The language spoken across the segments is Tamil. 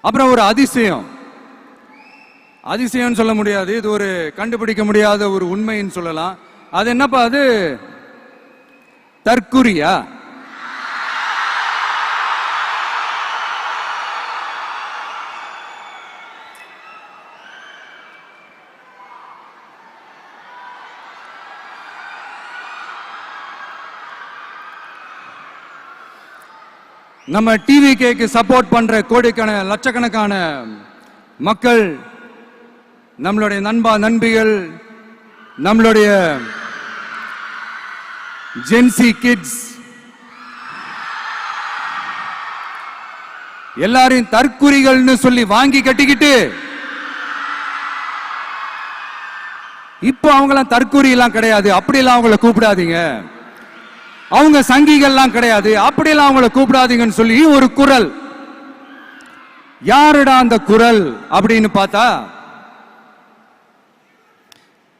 அப்புறம் ஒரு அதிசயம், அதிசயம் சொல்ல முடியாது, இது ஒரு கண்டுபிடிக்க முடியாத ஒரு உண்மைன்னு சொல்லலாம். அது என்னப்பா? அது தற்குறியா? நம்ம டிவிகேக்கு சப்போர்ட் பண்ற கோடிக்கணக்கான லட்சக்கணக்கான மக்கள், நம்மளுடைய நண்பிகள், நம்மளுடைய ஜென்சி கிட்ஸ் எல்லாரையும் தற்குறிகள்னு சொல்லி வாங்கி கட்டிக்கிட்டு இப்போ அவங்களாம் தற்குறி எல்லாம் கிடையாது, அப்படியெல்லாம் அவங்கள கூப்பிடாதீங்க, அவங்க சங்கிகள்லாம் கிடையாது, அப்படியெல்லாம் அவங்கள கூப்பிடாதீங்கன்னு சொல்லி ஒரு குரல். யாருடா அந்த குரல் அப்படின்னு பார்த்தா,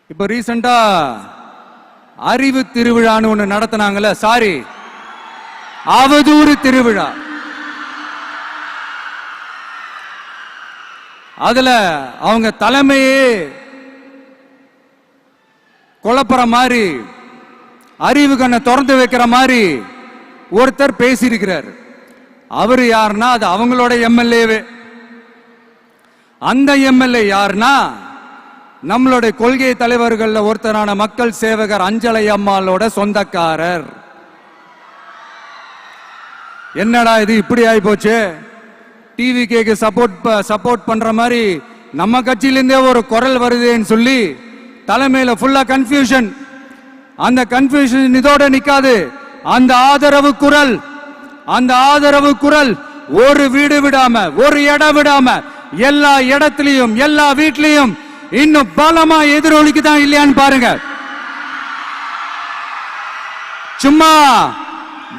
இப்ப ரீசெண்டா அறிவு திருவிழான்னு ஒண்ணு நடத்தினாங்கல்ல, சாரி அவதூறு திருவிழா. அதுல அவங்க தலைமையே குழப்பற மாதிரி, அறிவு கண்ணை திறந்து வைக்கிற மாதிரி ஒருத்தர் பேசியிருக்கிறார். அவரு யாருன்னா அது அவங்களோட எம்எல்ஏவே. அந்த எம்எல்ஏ யாருன்னா நம்மளுடைய கொள்கை தலைவர்கள் ஒருத்தரான மக்கள் சேவகர் அஞ்சலை அம்மாளோட சொந்தக்காரர். என்னடா இது இப்படி ஆகி போச்சு? டிவிகேக்கு சப்போர்ட் பண்ற மாதிரி நம்ம கட்சியிலிருந்தே ஒரு குரல் வருதுன்னு சொல்லி தலைமையில ஃபுல்லா கன்ஃபியூஷன். அந்த கன்ஃபியூஷன் இதோட நிக்காது. அந்த ஆதரவு குரல் ஒரு வீடு விடாம, ஒரு இடம் விடாம, எல்லா இடத்திலையும், எல்லா வீட்லயும் இன்னும் பலமா எதிரொலிக்குதான் இல்லையான்னு பாருங்க. சும்மா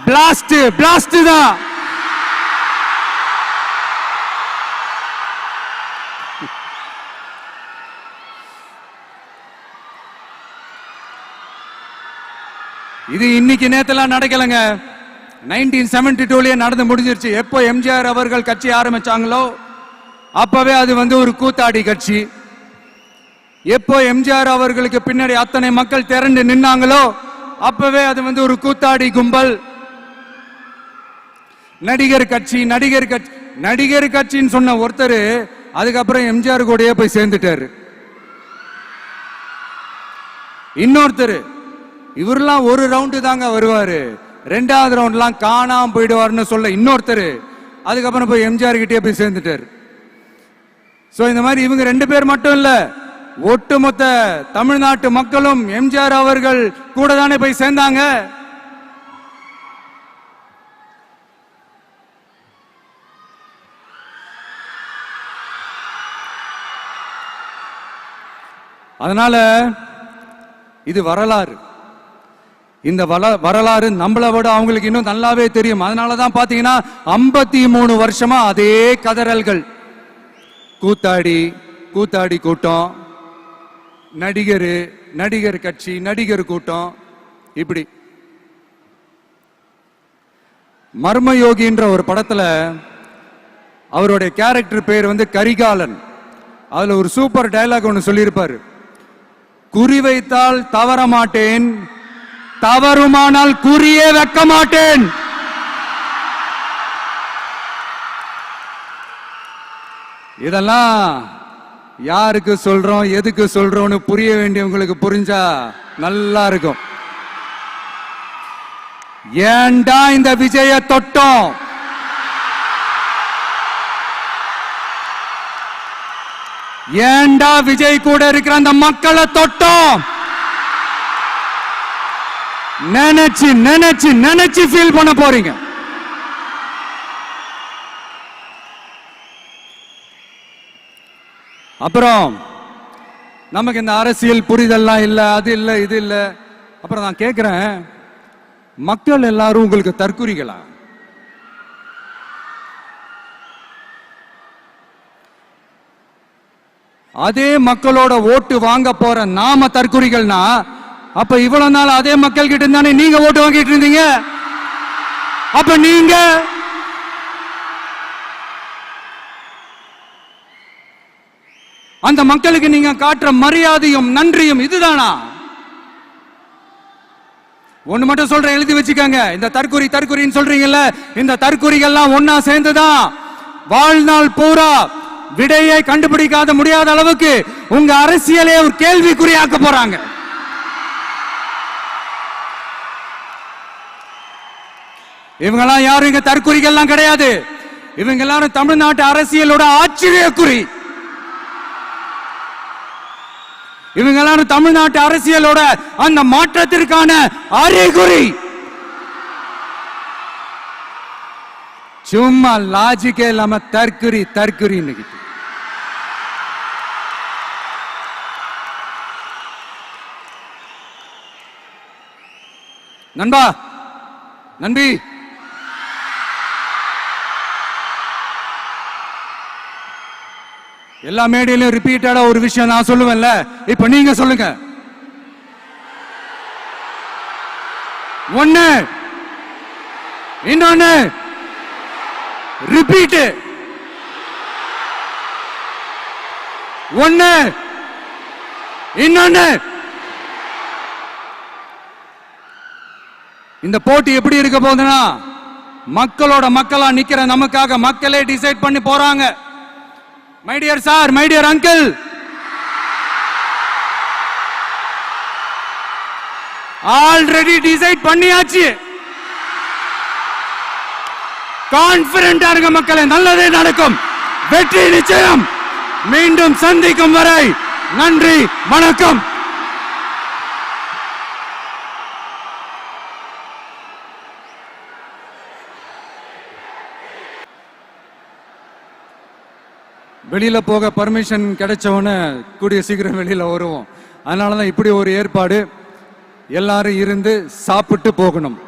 பிளாஸ்ட் தான். இது இன்னைக்கு நேத்தெல்லாம் நடக்கலங்க. 1972லயே நடந்து முடிஞ்சிருச்சு. எப்போ எம்ஜிஆர் அவர்கள் கட்சி ஆரம்பிச்சாங்களோ அப்பவே அது ஒரு கூத்தாடி கட்சி. எப்போ எம்ஜிஆர் அவர்களுக்கு பின்னாடி அத்தனை மக்கள் திரண்டு நின்னாங்களோ அப்பவே அது ஒரு கூத்தாடி கும்பல். நடிகர் கட்சின்னு சொன்ன ஒருத்தர் அதுக்கப்புறம் எம்ஜிஆர் கூடயே போய் சேர்ந்துட்டாரு. இன்னொருத்தர் இவரெல்லாம் ஒரு ரவுண்டு தாங்க வருவாரு, ரெண்டாவது ரவுண்ட்லாம் காணாம போயிடுவாருன்னு சொல்ல இன்னொருத்தர் அதுக்கப்புறம் போய் எம்ஜிஆர் கிட்டே போய் சேர்ந்துட்டாரு. சோ இந்த மாதிரி இவங்க ரெண்டு பேர் மட்டும் இல்ல, ஒட்டுமொத்த தமிழ்நாட்டு மக்களும் எம்ஜிஆர் அவர்கள் கூட தானே போய் சேர்ந்தாங்க. அதனால இது வரலாறு. இந்த வரலாறு நம்மளை விட அவங்களுக்கு இன்னும் நல்லாவே தெரியும். அதனாலதான் பாத்தீங்கன்னா 53 வருஷமா அதே கதறல்கள். கூத்தாடி கூட்டம், நடிகர் கட்சி, நடிகர் கூட்டம், இப்படி. மர்மயோகின்ற ஒரு படத்துல அவருடைய கேரக்டர் பேர் கரிகாலன். அதுல ஒரு சூப்பர் டயலாக் ஒன்னு சொல்லியிருப்பாரு. குறி வைத்தால் தவற மாட்டேன், தவறுமானால் குறியே வைக்க மாட்டேன். இதெல்லாம் யாருக்கு சொல்றோம், எதுக்கு சொல்றோம்னு புரிய வேண்டியவங்களுக்கு புரிஞ்சா நல்லா இருக்கும். ஏண்டா இந்த விஜய தொட்டோம்? ஏண்டா விஜய் கூட இருக்கிற அந்த மக்களை தொட்டோம்? நினைச்சு ஃபீல் பண்ண போறீங்க. அப்புறம் நமக்கு இந்த அரசியல் புரிதல்லாம் இல்ல, அது இல்ல, இது இல்ல. அப்புறம் நான் கேட்கிறேன், மக்கள் எல்லாரும் உங்களுக்கு தற்குறிகளா? அதே மக்களோட ஓட்டு வாங்க போற நாம தற்குறிகள்னா, அப்ப இவ்வளவு நாள் அதே மக்கள் கிட்ட தானே நீங்க ஓட்டு வாங்கிட்டு இருந்தீங்க. அப்ப அந்த மக்களுக்கு நீங்க காட்டுற மரியாதையும் நன்றியும் இதுதானா? ஒண்ணு மட்டும் சொல்றேன், எழுதி வச்சுக்கோங்க. இந்த தற்குறின்னு சொல்றீங்கல்ல, இந்த தற்குறிகள்லாம் ஒன்னா சேர்ந்துதான் வாழ்நாள் பூரா விடையை கண்டுபிடிக்காத முடியாத அளவுக்கு உங்க அரசியலே ஒரு கேள்விக்குறியாக்க போறாங்க. இவங்கெல்லாம் யாரும் இங்க தற்குறிகள்லாம் கிடையாது. இவங்க எல்லாரும் தமிழ்நாட்டு அரசியலோட ஆச்சரியக்குறி. இவங்க எல்லாரும் தமிழ்நாட்டு அரசியலோட அந்த மாற்றத்திற்கான அறிகுறி. சும்மா லாஜிக்கே இல்லாம தற்குறி. நண்பா, நம்பி, எல்லா மேடையிலும் ரிப்பீட்டடா ஒரு விஷயம் நான் சொல்லுவேன்ல, இப்ப நீங்க சொல்லுங்க. ஒண்ணு, இன்னொன்னு, ரிப்பீட். ஒண்ணு, இன்னொன்னு. இந்த போட்டி எப்படி இருக்க போகுதுன்னா, மக்களோட மக்களா நிக்கிற நமக்காக மக்களே டிசைட் பண்ணி போறாங்க. My dear sir, my dear uncle, already decide பண்ணியாச்சு. கான்பிடென்டா இருக்க மக்களே, நல்லதே நடக்கும், வெற்றி நிச்சயம். மீண்டும் சந்திக்கும் வரை நன்றி, வணக்கம். வெளியில போக பர்மிஷன் கிடைச்சவன கூடிய சீக்கிரம் வெளியில வருவோம். அதனாலதான் இப்படி ஒரு ஏற்பாடு. எல்லாரும் இருந்து சாப்பிட்டு போகணும்.